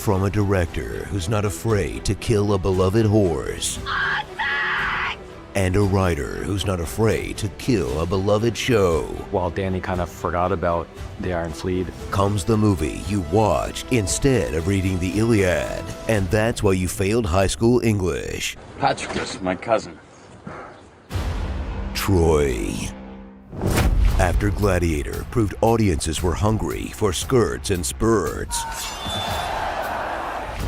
From a director who's not afraid to kill a beloved horse. And a writer who's not afraid to kill a beloved show. While Dany kind of forgot about the Iron Fleet, comes the movie you watched instead of reading the Iliad. And that's why you failed high school English. Patroclus, my cousin. Troy. After Gladiator proved audiences were hungry for skirts and spurts,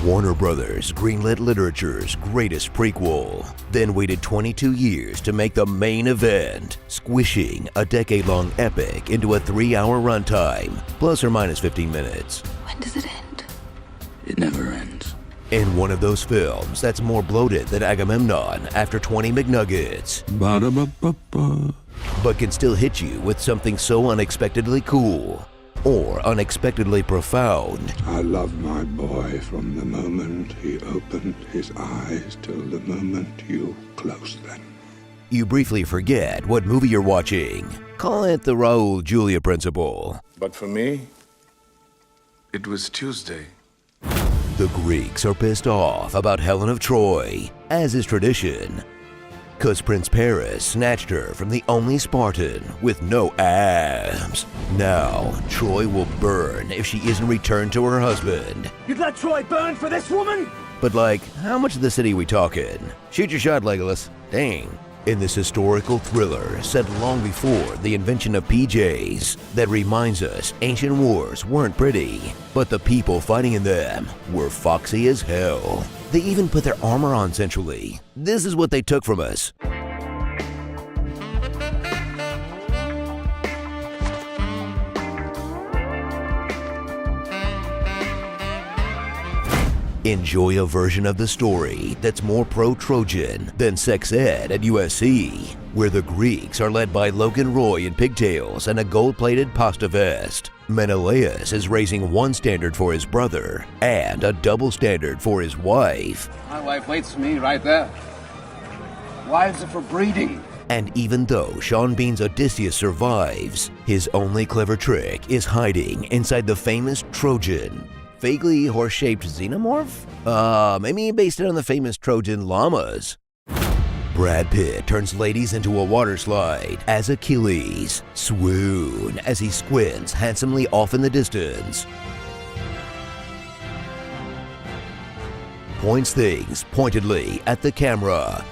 Warner Brothers greenlit literature's greatest prequel, then waited 22 years to make the main event, squishing a decade-long epic into a 3-hour runtime, plus or minus 15 minutes. When does it end? It never ends. In one of those films that's more bloated than Agamemnon after 20 McNuggets, but can still hit you with something so unexpectedly cool or unexpectedly profound. I loved my boy from the moment he opened his eyes till the moment you closed them. You briefly forget what movie you're watching. Call it the Raul Julia principle. But for me, it was Tuesday. The Greeks are pissed off about Helen of Troy, as is tradition. 'Cause Prince Paris snatched her from the only Spartan with no abs. Now, Troy will burn if she isn't returned to her husband. You'd let Troy burn for this woman? But like, how much of the city we talking? Shoot your shot, Legolas. Dang. In this historical thriller set long before the invention of PJs that reminds us ancient wars weren't pretty, but the people fighting in them were foxy as hell. They even put their armor on centrally. This is what they took from us. Enjoy a version of the story that's more pro-Trojan than sex ed at USC, where the Greeks are led by Logan Roy in pigtails and a gold-plated pasta vest. Menelaus is raising one standard for his brother and a double standard for his wife. My wife waits for me right there. Wives are for breeding. And even though Sean Bean's Odysseus survives, his only clever trick is hiding inside the famous Trojan, vaguely horse-shaped xenomorph? Maybe based it on the famous Trojan llamas. Brad Pitt turns ladies into a water slide as Achilles swoon as he squints handsomely off in the distance. Points things pointedly at the camera.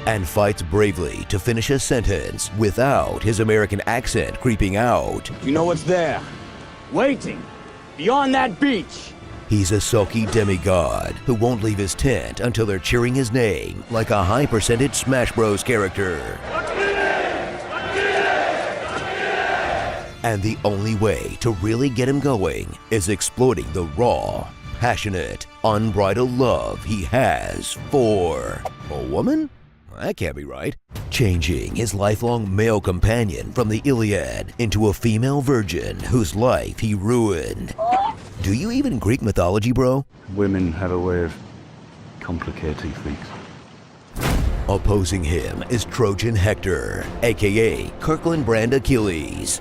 And fights bravely to finish a sentence without his American accent creeping out. You know what's there? Waiting. Beyond that beach. He's a sulky demigod who won't leave his tent until they're cheering his name like a high-percentage Smash Bros. Character. And the only way to really get him going is exploiting the raw, passionate, unbridled love he has for a woman? That can't be right. Changing his lifelong male companion from the Iliad into a female virgin whose life he ruined. Do you even Greek mythology, bro? women have a way of complicating things. Opposing him is Trojan Hector, aka Kirkland Brand Achilles.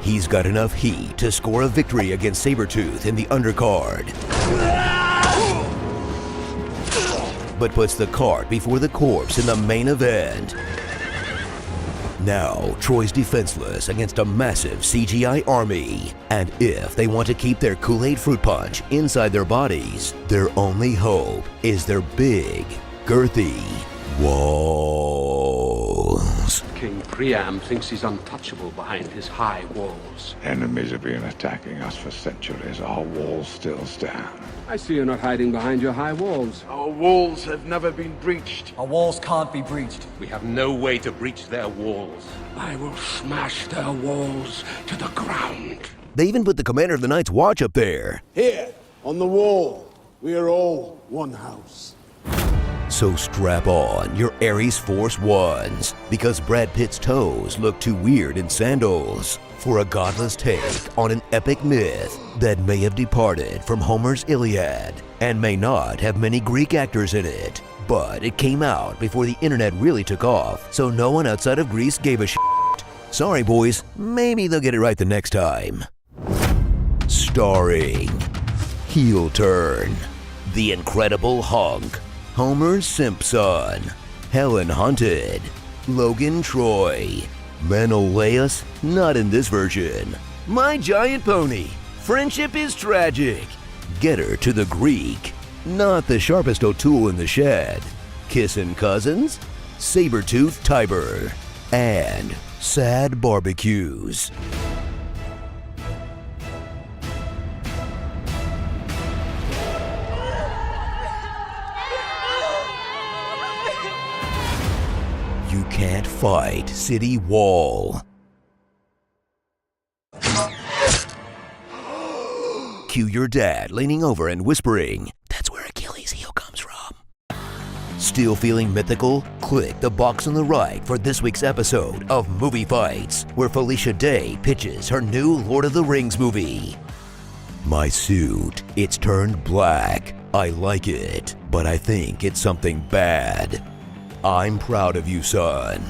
He's got enough heat to score a victory against Sabretooth in the undercard, but puts the cart before the corpse in the main event. Now, Troy's defenseless against a massive CGI army, and if they want to keep their Kool-Aid fruit punch inside their bodies, their only hope is their big, girthy walls. King Priam thinks he's untouchable behind his high walls. Enemies have been attacking us for centuries. Our walls still stand. I see you're not hiding behind your high walls. Our walls have never been breached. Our walls can't be breached. We have no way to breach their walls. I will smash their walls to the ground. They even put the Commander of the Night's Watch up there. Here, on the wall, we are all one house. So strap on your Ares Force Ones, because Brad Pitt's toes look too weird in sandals, for a godless take on an epic myth that may have departed from Homer's Iliad and may not have many Greek actors in it, But it came out before the internet really took off, so no one outside of Greece gave a shit. Sorry boys, maybe they'll get it right the next time. Starring Heel Turn, The Incredible Hulk, Homer Simpson, Helen Hunted, Logan Troy, Menelaus, not in this version, My Giant Pony, Friendship is Tragic, Get Her to the Greek, Not the Sharpest O'Toole in the Shed, Kissin' Cousins, Sabertooth Tiber, and Sad Barbecues. You can't fight City Wall. Cue your dad leaning over and whispering, "That's where Achilles' heel comes from." Still feeling mythical? Click the box on the right for this week's episode of Movie Fights, where Felicia Day pitches her new Lord of the Rings movie. My suit, it's turned black. I like it, but I think it's something bad. I'm proud of you, son.